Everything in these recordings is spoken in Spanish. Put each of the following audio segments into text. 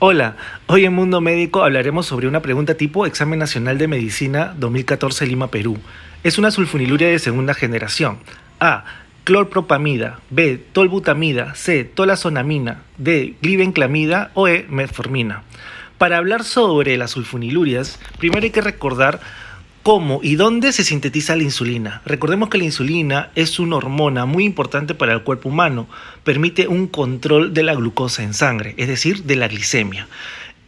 Hola, hoy en Mundo Médico hablaremos sobre una pregunta tipo Examen Nacional de Medicina 2014 Lima, Perú. Es una sulfoniluria de segunda generación. A. Clorpropamida. B. Tolbutamida. C. Tolazonamina. D. Glibenclamida o E. Metformina. Para hablar sobre las sulfonilurias, primero hay que recordar cómo y dónde se sintetiza la insulina. Recordemos que la insulina es una hormona muy importante para el cuerpo humano. Permite un control de la glucosa en sangre, es decir, de la glicemia.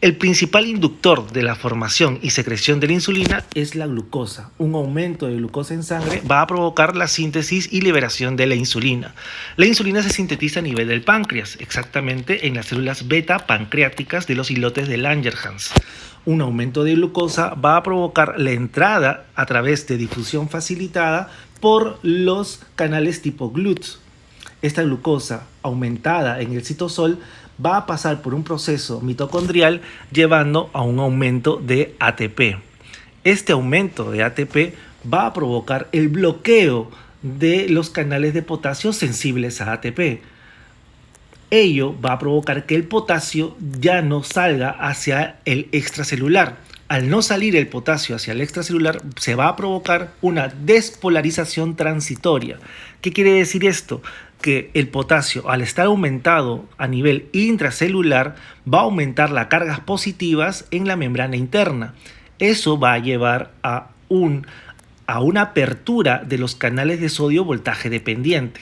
El principal inductor de la formación y secreción de la insulina es la glucosa. Un aumento de glucosa en sangre va a provocar la síntesis y liberación de la insulina. La insulina se sintetiza a nivel del páncreas, exactamente en las células beta pancreáticas de los islotes de Langerhans. Un aumento de glucosa va a provocar la entrada a través de difusión facilitada por los canales tipo GLUT. Esta glucosa aumentada en el citosol va a pasar por un proceso mitocondrial llevando a un aumento de ATP. Este aumento de ATP va a provocar el bloqueo de los canales de potasio sensibles a ATP. Ello va a provocar que el potasio ya no salga hacia el extracelular. Al no salir el potasio hacia el extracelular, se va a provocar una despolarización transitoria. ¿Qué quiere decir esto? Que el potasio, al estar aumentado a nivel intracelular, va a aumentar las cargas positivas en la membrana interna. Eso va a llevar a una apertura de los canales de sodio voltaje dependiente.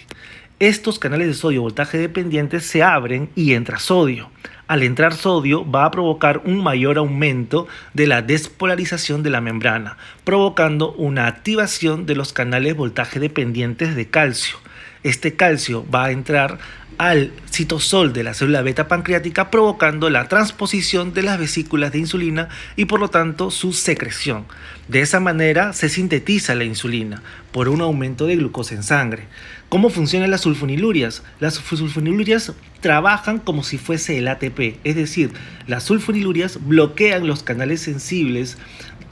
Estos canales de sodio voltaje dependientes se abren y entra sodio. Al entrar sodio va a provocar un mayor aumento de la despolarización de la membrana, provocando una activación de los canales voltaje dependientes de calcio. Este calcio va a entrar al citosol de la célula beta pancreática, provocando la transposición de las vesículas de insulina y por lo tanto su secreción. De esa manera se sintetiza la insulina por un aumento de glucosa en sangre. ¿Cómo funcionan las sulfonilurias? Las sulfonilurias trabajan como si fuese el ATP, es decir, las sulfonilurias bloquean los canales sensibles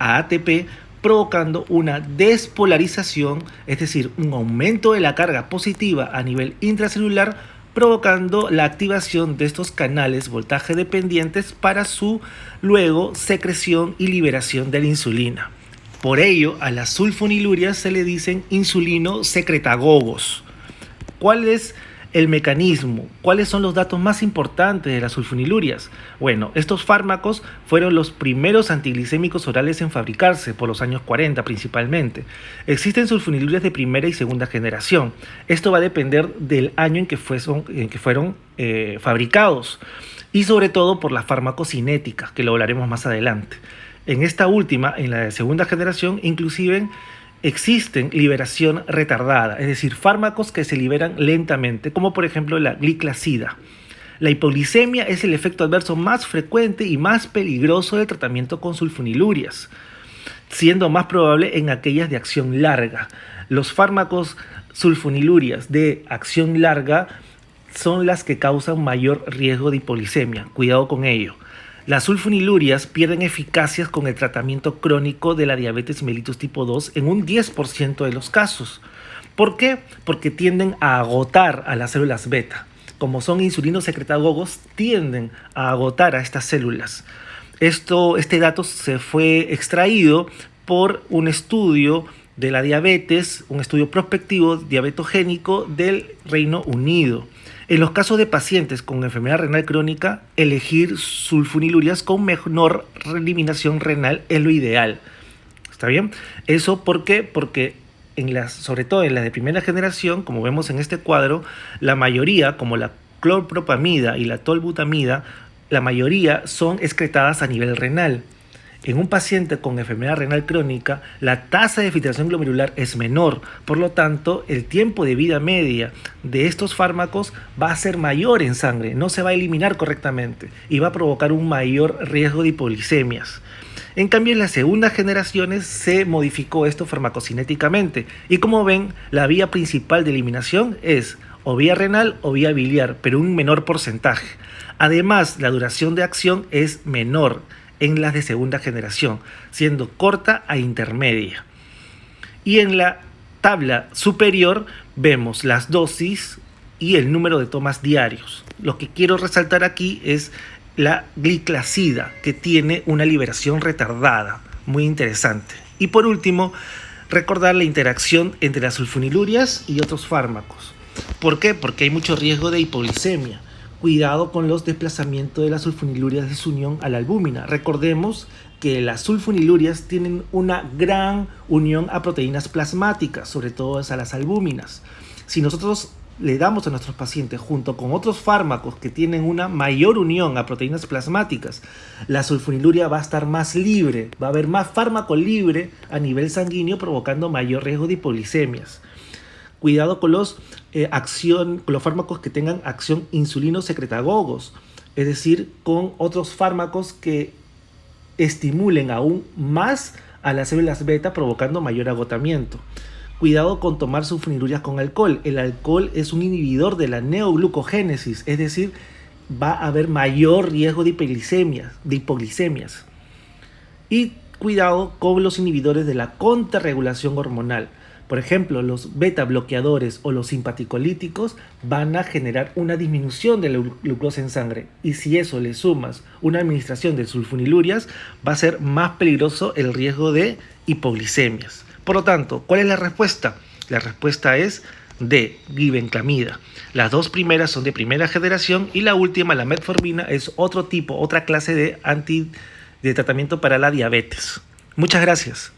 a ATP, provocando una despolarización, es decir, un aumento de la carga positiva a nivel intracelular, provocando la activación de estos canales voltaje dependientes para su luego secreción y liberación de la insulina. Por ello, a las sulfonilurias se le dicen insulino-secretagogos. ¿Cuál es el mecanismo? ¿Cuáles son los datos más importantes de las sulfonilurias? Bueno, estos fármacos fueron los primeros antiglicémicos orales en fabricarse por los años 40 principalmente. Existen sulfonilurias de primera y segunda generación. Esto va a depender del año en que fueron fabricados y sobre todo por la farmacocinética, que lo hablaremos más adelante. En esta última, en la de segunda generación, inclusive existen liberación retardada, es decir, fármacos que se liberan lentamente, como por ejemplo la gliclazida. La hipoglicemia es el efecto adverso más frecuente y más peligroso del tratamiento con sulfonilurias, siendo más probable en aquellas de acción larga. Los fármacos sulfonilurias de acción larga son las que causan mayor riesgo de hipoglicemia. Cuidado con ello. Las sulfonilurias pierden eficacia con el tratamiento crónico de la diabetes mellitus tipo 2 en un 10% de los casos. ¿Por qué? Porque tienden a agotar a las células beta. Como son insulinosecretagogos, tienden a agotar a estas células. Este dato se fue extraído por un estudio de la diabetes, un estudio prospectivo diabetogénico del Reino Unido. En los casos de pacientes con enfermedad renal crónica, elegir sulfonilurias con menor eliminación renal es lo ideal. ¿Está bien? ¿Eso por qué? Porque sobre todo en las de primera generación, como vemos en este cuadro, la mayoría, como la clorpropamida y la tolbutamida, la mayoría son excretadas a nivel renal. En un paciente con enfermedad renal crónica, la tasa de filtración glomerular es menor, por lo tanto, el tiempo de vida media de estos fármacos va a ser mayor en sangre, no se va a eliminar correctamente y va a provocar un mayor riesgo de hipoglicemias. En cambio, en las segundas generaciones se modificó esto farmacocinéticamente y como ven, la vía principal de eliminación es o vía renal o vía biliar, pero un menor porcentaje. Además, la duración de acción es menor en las de segunda generación, siendo corta a intermedia. Y en la tabla superior vemos las dosis y el número de tomas diarios. Lo que quiero resaltar aquí es la gliclazida, que tiene una liberación retardada, muy interesante. Y por último, recordar la interacción entre las sulfonilurias y otros fármacos. ¿Por qué? Porque hay mucho riesgo de hipoglicemia. Cuidado con los desplazamientos de las sulfonilurias de su unión a la albúmina. Recordemos que las sulfonilurias tienen una gran unión a proteínas plasmáticas, sobre todo a las albúminas. Si nosotros le damos a nuestros pacientes junto con otros fármacos que tienen una mayor unión a proteínas plasmáticas, la sulfoniluria va a estar más libre, va a haber más fármaco libre a nivel sanguíneo, provocando mayor riesgo de hipoglicemias. Cuidado con los fármacos que tengan acción insulino-secretagogos, es decir, con otros fármacos que estimulen aún más a las células beta, provocando mayor agotamiento. Cuidado con tomar sulfonilurias con alcohol. El alcohol es un inhibidor de la neoglucogénesis, es decir, va a haber mayor riesgo de hipoglicemias. Y cuidado con los inhibidores de la contrarregulación hormonal. Por ejemplo, los beta bloqueadores o los simpaticolíticos van a generar una disminución de la glucosa en sangre. Y si eso le sumas una administración de sulfonilurias, va a ser más peligroso el riesgo de hipoglicemias. Por lo tanto, ¿cuál es la respuesta? La respuesta es D, glibenclamida. Las dos primeras son de primera generación y la última, la metformina, es otro tipo, otra clase de tratamiento para la diabetes. Muchas gracias.